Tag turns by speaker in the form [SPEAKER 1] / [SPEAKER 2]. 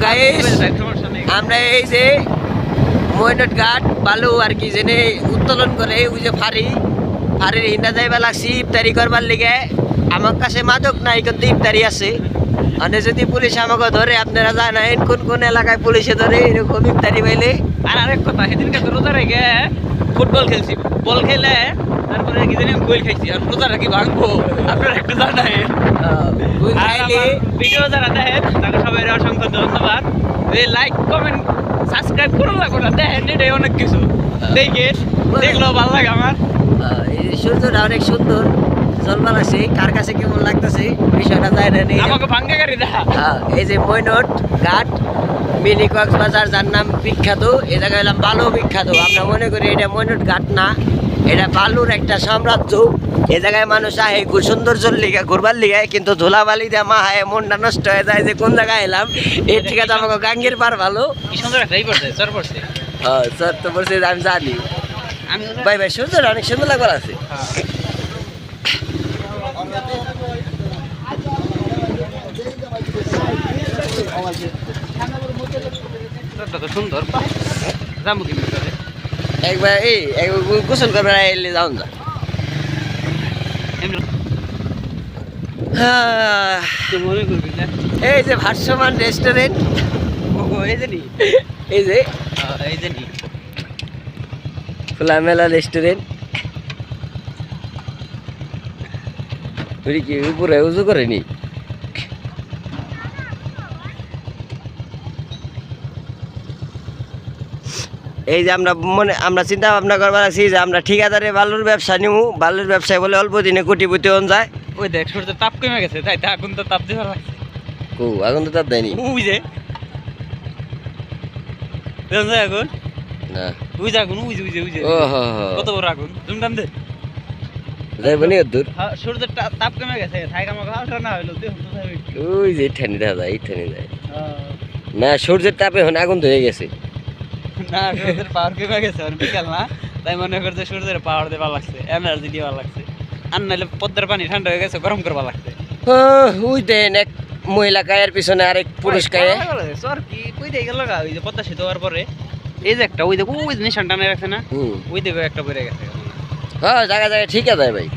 [SPEAKER 1] Guys আমরা এই যে ময়নট ঘাট বালু আর কি জেনে উত্তোলন করে ওই যে ফাড়ির হিন্দা যাইবা লাগছি ইফতারি করবার লিগে। আমার কাছে মাদক নাই কিন্তু ইফতারি আছে। মানে যদি পুলিশ আমাকে ধরে আপনারা জানেন কোন কোন এলাকায় পুলিশে ধরে এরকম ইফতারি পাইলে।
[SPEAKER 2] আর আরেক কথা, সেদিনকে তো রোজা রেখে ফুটবল খেলছি, বল খেলে তারপরে কি জানি গোল খাইছি। আর রোজাটা কি ভাঙবো আপনারা একটু জানেন। ভিডিও যারা দেখেন তাকে সবাই অসংখ্য ধন্যবাদ। লাইক কমেন্ট সাবস্ক্রাইব করে লাগো না, দেখেন এটাই অনেক কিছু দেখে দেখলেও ভালো লাগে আমার।
[SPEAKER 1] এই সূর্যটা অনেক সুন্দর জলমান আছে, কার কাছে কেমন লাগতেছে বিষয়টা যায় না।
[SPEAKER 2] আমাকে ভাঙ্গা গাড়ি দেখা।
[SPEAKER 1] এই যে ময়নট ঘাট মিনি কক্সবাজার, যার নাম বিখ্যাত, এই জায়গায় এলাম বালু বিখ্যাত। আমরা মনে করি এটা ময়নট ঘাট না, এটা বালুর একটা সাম্রাজ্য। এই জায়গায় মানুষ আহে সৌন্দর্যের লিগে ঘুরবার লিগে, কিন্তু ধুলাবালি দিয়ে মাহায় মনটা নষ্ট হয়ে যায় যে কোন জায়গায় এলাম। এর থেকে তো আমাকে গাঙ্গের পার ভালো।
[SPEAKER 2] কি সুন্দর একটা পড়ছে, চর পড়ছে।
[SPEAKER 1] হ্যাঁ স্যার তো পড়ছে, আমি জানি ভাই ভাই সূর্যটা অনেক সুন্দর লাগবার আছে।
[SPEAKER 2] সুন্দর যাবো কিন্তু
[SPEAKER 1] একবার গোসল করবার এলে যাও না।
[SPEAKER 2] মনে করবি না
[SPEAKER 1] এই যে ভাসমান রেস্টুরেন্ট,
[SPEAKER 2] এই যে
[SPEAKER 1] এই যে
[SPEAKER 2] এই যে
[SPEAKER 1] খোলামেলা রেস্টুরেন্ট। কি উপরে উজু করেনি? এই যে আমরা চিন্তা ভাবনা করবার আছি যে আমরা ঠিকাদারে বালুর ব্যবসা নিব। বালুর ব্যবসায় বলে অল্প দিনে কোটিপতি হন যায়।
[SPEAKER 2] ওই দেখ সূর্যের তাপ কমে গেছে, তাই আগুন তো তাপ দিবার লাগছে।
[SPEAKER 1] আগুন তো তাপ দেয়নি।
[SPEAKER 2] ওই যে আগুন
[SPEAKER 1] না,
[SPEAKER 2] ওই যে আগুন, ওই যে কত বড় আগুন, তুমি টান দে
[SPEAKER 1] যাইব নি দূর।
[SPEAKER 2] সূর্যের তাপ কমে গেছে, থাই আমাকে হালটা না হইলো
[SPEAKER 1] ওই যে ঠানি দেখা যায়, ঠানি যায় না। সূর্যের তাপে এখন আগুন ধরে গেছে
[SPEAKER 2] না, সূর্যের পাওয়ার কমে গেছে, আর বিকাল না, তাই মনে করছে সূর্যের পাওয়ার দেওয়া লাগছে, এনার্জি দেওয়া লাগছে। আর নাহলে পদ্মার পানি ঠান্ডা হয়ে গেছে, গরম করবা লাগছে।
[SPEAKER 1] ওই দেন এক মহিলা কায়ের পিছনে আরেক পুরুষ কায়ে
[SPEAKER 2] সর কি কই দিয়ে গেল গা। ওই যে পদ্মা সেতু হওয়ার পরে এই যে একটা ওই দেখো ওই নিশান টানে রাখছে না, ওই দেখো একটা পড়ে গেছে।
[SPEAKER 1] হ্যাঁ জায়গা জায়গায় ঠিক আছে ভাই।